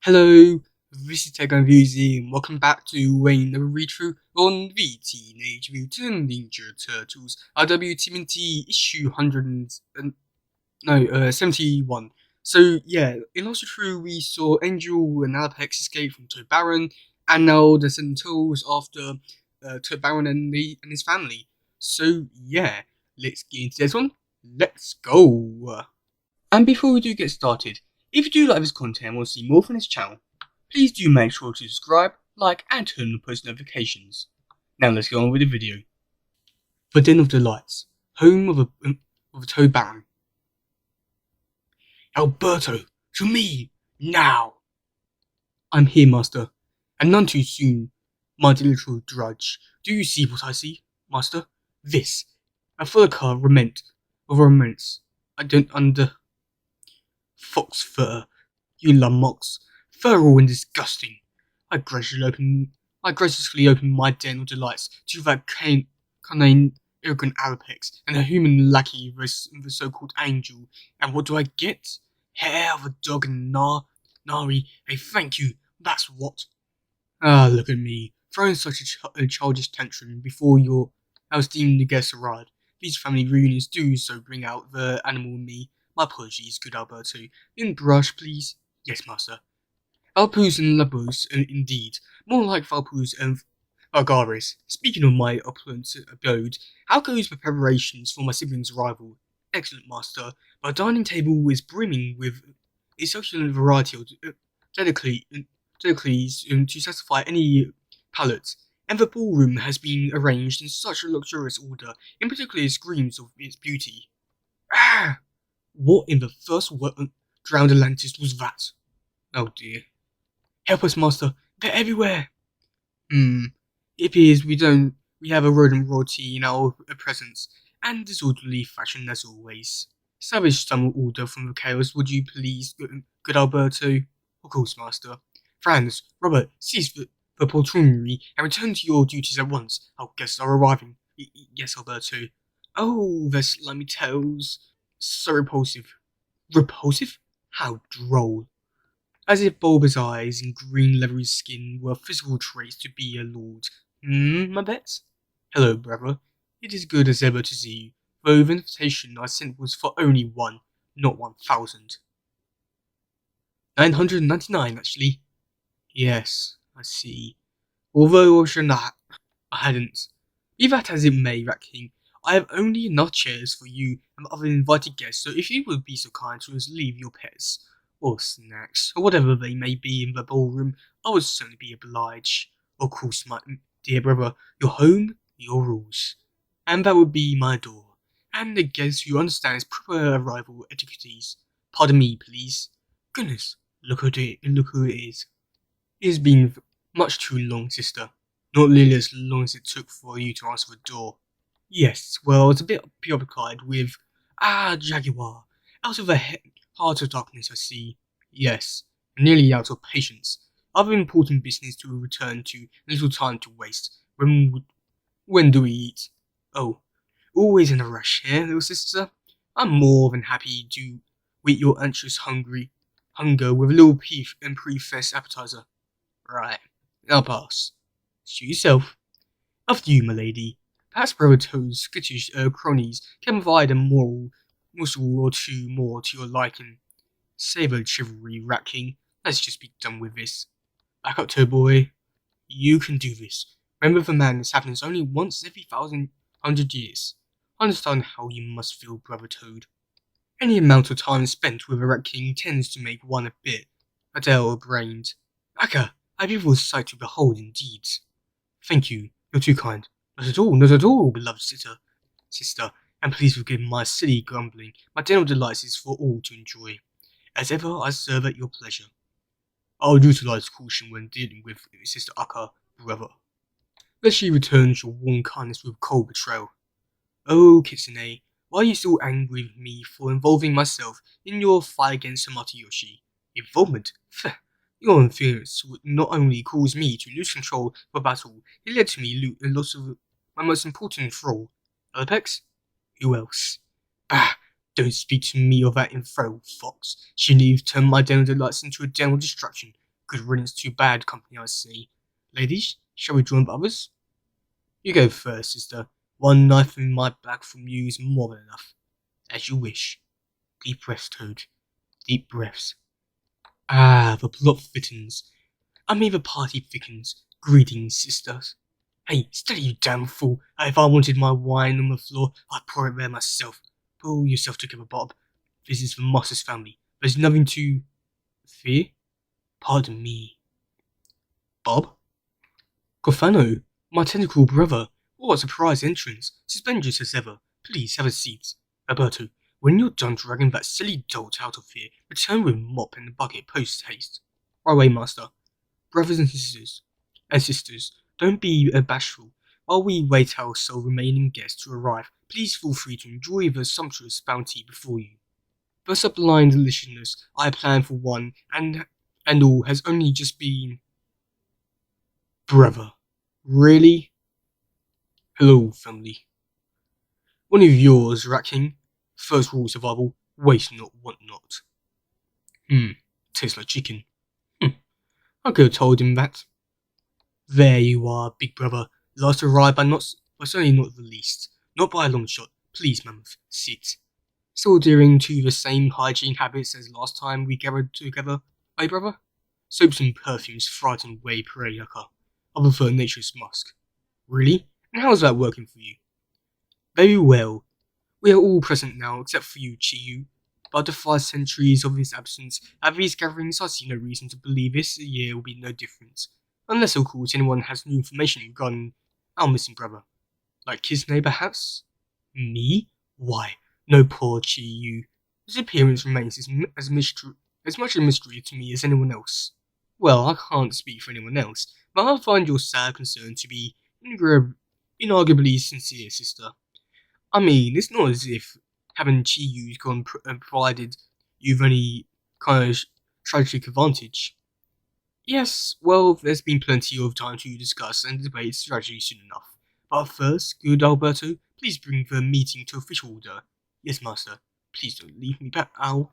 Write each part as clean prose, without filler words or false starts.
Hello, this is teddygaming and welcome back to Wayne the read-through on the Teenage Mutant Ninja Turtles RW tmnt issue 71. So yeah, in last through we saw Angel and Apex escape from Toad Baron, and now the Sentinels after Toad Baron and his family. So yeah, let's get into this one. Let's go. And before we do get started, if you do like this content and want to see more from this channel, please do make sure to subscribe, like, and turn on post notifications. Now let's go on with the video. The Den of Delights, home of a Toad Baron. Alberto, to me, now! I'm here, master, and none too soon, my dear little drudge. Do you see what I see, master? This, a furniture of romance. I don't Fox fur, you lummox, feral and disgusting. I graciously open my den of delights to that canine arrogant Apex and a human lackey, the so-called Angel. And what do I get? Hair of a dog and Nari, a thank you, that's what. Ah, look at me, throwing such a childish tantrum before your esteemed guests arrive. These family reunions do so bring out the animal in me. My apologies, good Alberto. In brush, please. Yes, master. Valpus and Labos, indeed. More like Valpus and Vargaris. Speaking of my opulent abode, how goes the preparations for my siblings' arrival? Excellent, master. My dining table is brimming with a succulent variety of delicacies to satisfy any palate, and the ballroom has been arranged in such a luxurious order, in particular screams of its beauty. Ah! What in the first drowned Atlantis was that? Oh dear. Help us, master. They're everywhere. It appears we have a rodent royalty in our presence, and disorderly fashion as always. Establish some order from the chaos, would you please, good Alberto? Of course, master. Franz, Robert, cease the poltroonery and return to your duties at once. Our guests are arriving. Yes, Alberto. Oh, their slimy tails. So repulsive. Repulsive? How droll. As if bulbous eyes and green leathery skin were physical traits to be a lord. My bets? Hello, brother. It is good as ever to see you, though the invitation I sent was for only one, not 1,000. 999, actually. Yes, I see. Although I hadn't. Be that as it may, Rat King, I have only enough chairs for you and other invited guests, so if you would be so kind to leave your pets, or snacks, or whatever they may be in the ballroom, I would certainly be obliged. Of course, my dear brother, your home, your rules. And that would be my door, and the guest who understands proper arrival etiquettes. Pardon me, please. Goodness, look who it is. It has been much too long, sister. Not nearly as long as it took for you to answer the door. Yes, well, it's a bit preoccupied with, Jaguar. Out of the heart of darkness, I see. Yes, nearly out of patience. Other important business to return to, little time to waste. When do we eat? Oh, always in a rush, eh, little sister? I'm more than happy to wait your anxious hunger with a little pre-fest appetizer. Right, I'll pass. Suit yourself. After you, my lady. Perhaps Brother Toad's skittish cronies can provide a morsel or two more to your liking. Save a chivalry, Rat King. Let's just be done with this. Back up, Toad boy. You can do this. Remember, the madness happens only once every 1,100 years. Understand how you must feel, Brother Toad. Any amount of time spent with a Rat King tends to make one a bit addle-brained. Aka, a beautiful sight to behold indeed. Thank you. You're too kind. Not at all, beloved sister, and please forgive my silly grumbling. My dinner delights is for all to enjoy. As ever, I serve at your pleasure. I'll utilize caution when dealing with Sister Akka, brother. Lest she returns your warm kindness with cold betrayal. Oh, Kitsune, why are you so angry with me for involving myself in your fight against Hamato-yoshi? Involvement? Your interference would not only cause me to lose control of the battle, it led to me lose a loss of my most important thrall. Apex? Who else? Bah! Don't speak to me of that infernal fox. She needs to turn my den of delights into a den of destruction. Good riddance to bad company, I see. Ladies, shall we join others? You go first, sister. One knife in my back from you is more than enough. As you wish. Deep breaths, Toad. Deep breaths. Ah, the plot thickens. I mean the party thickens. Greetings, sisters. Hey, steady, you damn fool. If I wanted my wine on the floor, I'd pour it there myself. Pull yourself together, Bob. This is the Masters family. There's nothing to fear. Pardon me. Bob? Cofano, my tentacle brother. What a surprise entrance. Suspend yourself as ever. Please have a seat. Alberto, when you're done dragging that silly dolt out of here, return with mop and bucket post haste. Right away, master. Brothers and sisters, don't be bashful. While we wait our sole remaining guests to arrive, please feel free to enjoy the sumptuous bounty before you. The sublime deliciousness I planned for one and all has only just been... Brother. Really? Hello, family. One of yours, Rat King. First rule of survival, waste not, want not. Tastes like chicken. I could have told him that. There you are, big brother. Last arrived, but certainly not the least. Not by a long shot. Please, Mammoth, sit. Still adhering to the same hygiene habits as last time we gathered together, eh, brother? Soaps and perfumes frighten away prey yucca. I prefer nature's musk. Really? And how's that working for you? Very well. We are all present now, except for you, Chiyu. But after 5 centuries of his absence, at these gatherings I see no reason to believe this year will be no different. Unless, of course, anyone has new information regarding our missing brother. Like his name, perhaps? Me? Why, no, poor Chiyu. His appearance remains as much a mystery to me as anyone else. Well, I can't speak for anyone else, but I find your sad concern to be inarguably sincere, sister. I mean, it's not as if having Chiyu gone provided you've any kind of tragic advantage. Yes, well, there's been plenty of time to discuss and debate strategy soon enough. But first, good Alberto, please bring the meeting to official order. Yes, master. Please don't leave me back, Owl.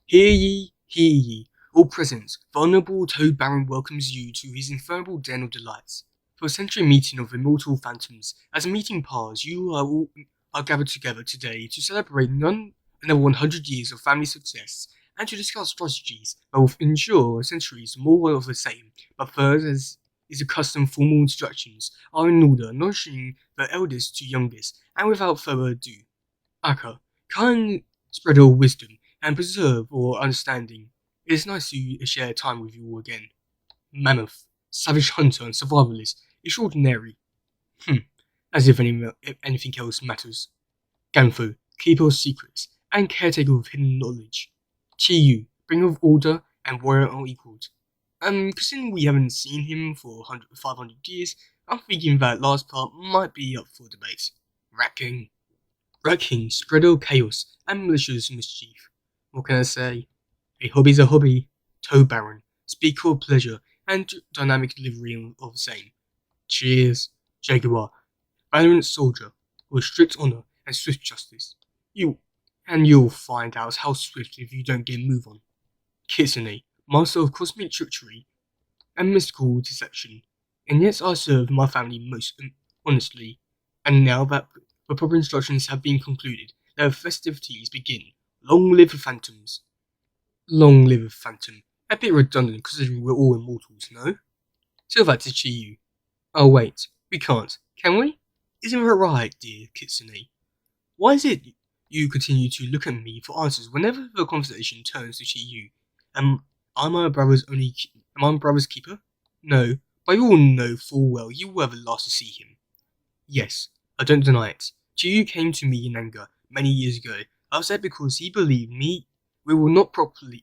Hear ye, hear ye. All present, the Honourable Toad Baron welcomes you to his infernal den of delights. For a century meeting of immortal phantoms, as a meeting pars, you are gathered together today to celebrate another 100 years of family success, and to discuss strategies that will ensure centuries more of the same, but first, as is the custom, formal instructions are in order, nourishing the eldest to youngest, and without further ado, Akka, kind spread of wisdom, and preserve our understanding. It is nice to share time with you all again. Mammoth, savage hunter and survivalist, extraordinary. As if anything else matters. Ganfo, keeper of secrets, and caretaker of hidden knowledge. Chiyu, bringer of order and warrior unequaled. Considering we haven't seen him for 500 years, I'm thinking that last part might be up for debate. Rat King, spreader of chaos and malicious mischief. What can I say? A hobby's a hobby. Toad Baron, speaker of pleasure and dynamic delivery of the same. Cheers, Jaguar, valiant soldier with strict honor and swift justice. You'll find out how swift if you don't get a move on. Kitsune, master of cosmic trickery and mystical deception, and yet I serve my family most honestly. And now that the proper instructions have been concluded, the festivities begin. Long live the phantoms. Long live the phantom. A bit redundant considering we're all immortals, no? Tell that to Chiyu. Oh wait, we can't, can we? Isn't that right, dear Kitsune? Why is it you continue to look at me for answers whenever the conversation turns to Chiyu? Am I my brother's keeper? No, but you all know full well you were the last to see him. Yes, I don't deny it. Chiyu came to me in anger many years ago, upset because he believed we were not properly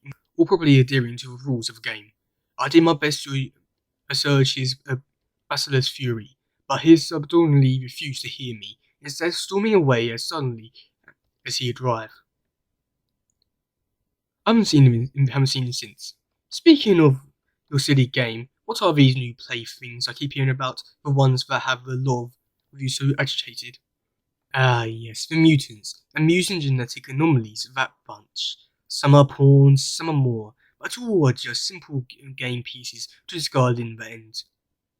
adhering to the rules of the game. I did my best to assuage his basilisk fury, but he subordinately refused to hear me, instead storming away as suddenly as he had arrived. I haven't seen him since. Speaking of your silly game, what are these new playthings I keep hearing about, the ones that have the lore of you so agitated? Ah yes, the mutants, and mutant genetic anomalies of that bunch. Some are pawns, some are more, but all are just simple game pieces to discard in the end.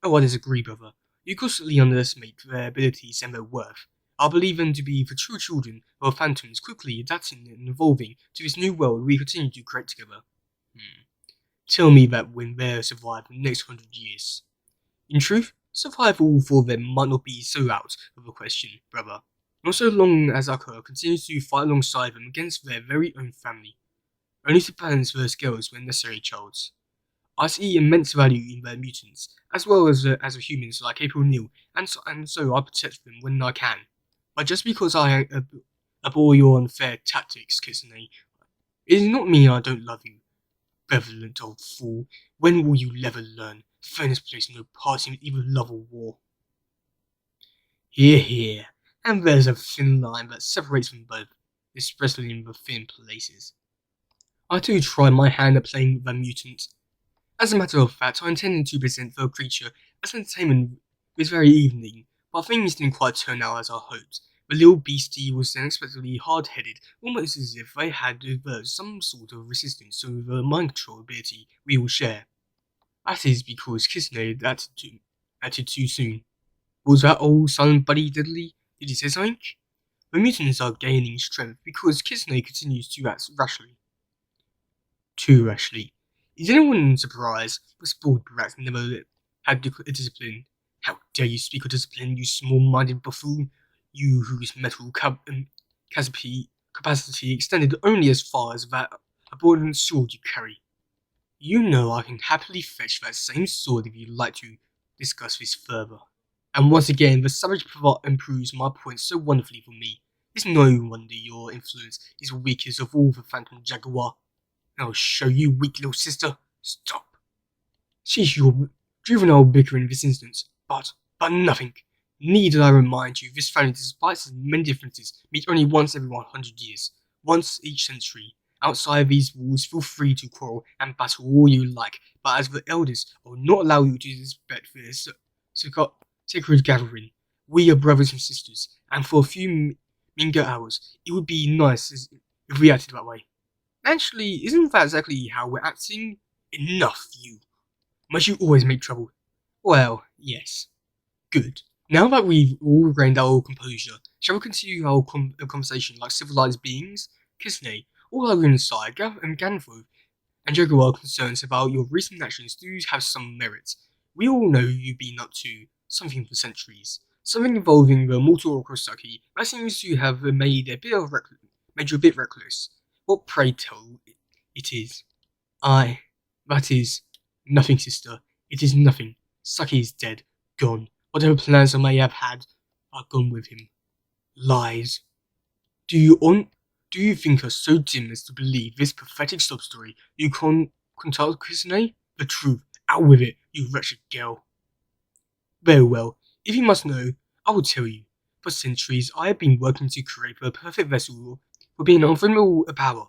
Oh, I disagree, brother. You constantly underestimate their abilities and their worth. I believe them to be the true children of phantoms quickly adapting and evolving to this new world we continue to create together. Tell me that when they survive the next 100 years. In truth, survival for them might not be so out of the question, brother. Not so long as Akka continues to fight alongside them against their very own family. Only to balance their skills when necessary, Charles. I see immense value in their mutants, as well as the humans like April Neal, and so I protect them when I can. But just because I abhor your unfair tactics, Kitsune, it does not mean I don't love you. Benevolent old fool, when will you ever learn? Fairness plays no part in either love or war. Hear, hear, and there's a thin line that separates them both, especially in the thin places. I too tried my hand at playing with a mutant. As a matter of fact, I intended to present the creature as entertainment this very evening, but things didn't quite turn out as I hoped. The little beastie was unexpectedly hard-headed, almost as if they had developed some sort of resistance to the mind control ability we all share. That is because Kitsune acted too soon. Was that old silent buddy deadly? Did he say something? The mutants are gaining strength because Kitsune continues to act rashly. Too rashly. Is anyone surprised the spoiled brat never had discipline? How dare you speak of discipline, you small-minded buffoon? You whose mental capacity extended only as far as that abhorrent sword you carry. You know I can happily fetch that same sword if you'd like to discuss this further. And once again, the savage improves my point so wonderfully for me. It's no wonder your influence is the weakest of all the Phantom Jaguar. I'll show you, weak little sister. Stop. Cease your juvenile bickering in this instance, but nothing. Need I remind you, this family, despite its many differences, meet only once every 100 years, once each century. Outside these walls, feel free to quarrel and battle all you like, but as the elders, I will not allow you to disrespect this sacred gathering. We are brothers and sisters, and for a few mingle hours, it would be nice if we acted that way. Actually, isn't that exactly how we're acting? Enough, you. Must you always make trouble? Well, yes. Good. Now that we've all regained our composure, shall we continue our conversation like civilized beings? Kitsune, all our inside, Ganfo, and Jaguar concerns about your recent actions do have some merit. We all know you've been up to something for centuries. Something involving the mortal Orosaki that seems to have made you a bit reckless. What, pray tell, it is? That is nothing, sister. It is nothing. Saki is dead, gone. Whatever plans I may have had are gone with him. Lies. Do you think us so dim as to believe this pathetic sob story? You can't tell Kitsune? The truth. Out with it, you wretched girl. Very well. If you must know, I will tell you. For centuries, I have been working to create the perfect vessel for being unfathomable power.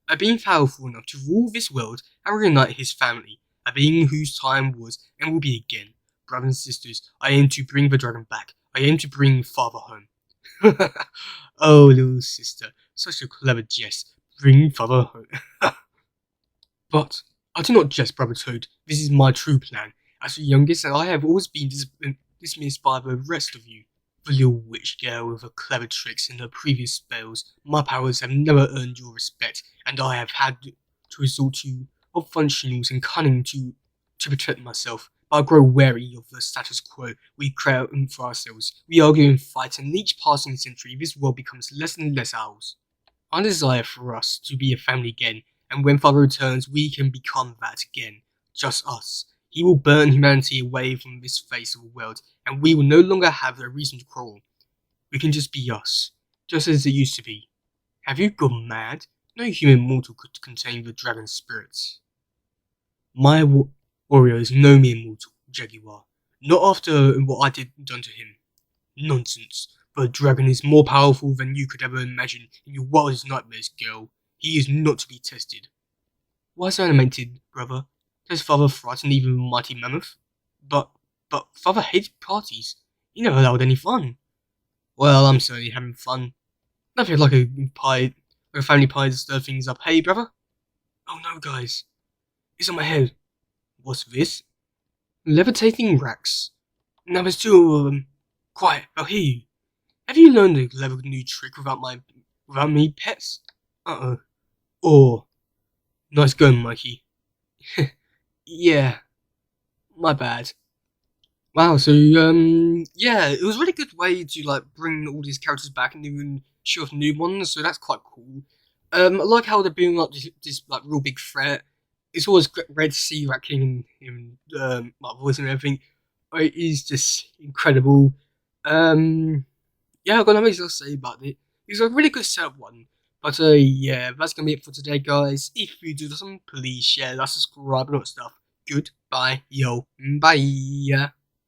A being powerful enough to rule this world and reunite his family. A being whose time was and will be again. Brothers and sisters, I aim to bring the dragon back. I aim to bring father home. Oh, little sister, such a clever jest. Bring father home. But I do not jest, brother Toad. This is my true plan. As the youngest, and I have always been dismissed by the rest of you. The little witch girl with her clever tricks and her previous spells. My powers have never earned your respect, and I have had to resort to functionals and cunning to protect myself. But I grow wary of the status quo we create for ourselves. We argue and fight, and each passing century, this world becomes less and less ours. I desire for us to be a family again, and when Father returns, we can become that again. Just us. He will burn humanity away from this face of the world, and we will no longer have a reason to quarrel. We can just be us, just as it used to be. Have you gone mad? No human mortal could contain the dragon's spirits. My warrior is no mere mortal, Jaguar. Not after what I done to him. Nonsense. The dragon is more powerful than you could ever imagine in your wildest nightmares, girl. He is not to be tested. Why so animated, brother? Does father frighten even the mighty mammoth? But father hates parties. He never allowed any fun. Well, I'm certainly having fun. Nothing like a family pie to stir things up, hey, brother? Oh no, guys. It's on my head. What's this? Levitating racks. Now there's two of them. Quiet, I'll hear you. Have you learned a clever new trick without me, pets? Uh-oh. Oh, nice going, Mikey. Yeah, my bad. Wow, so yeah, it was a really good way to like bring all these characters back and even show off new ones. So that's quite cool. I like how they're being like this like real big threat. It's always great to see Rat King and like voice and everything. It is just incredible. Yeah, I've got nothing else to say about it. It's a really good setup one. But yeah, that's gonna be it for today, guys. If you do listen, please share, like, subscribe, and all that stuff. Goodbye, yo, bye.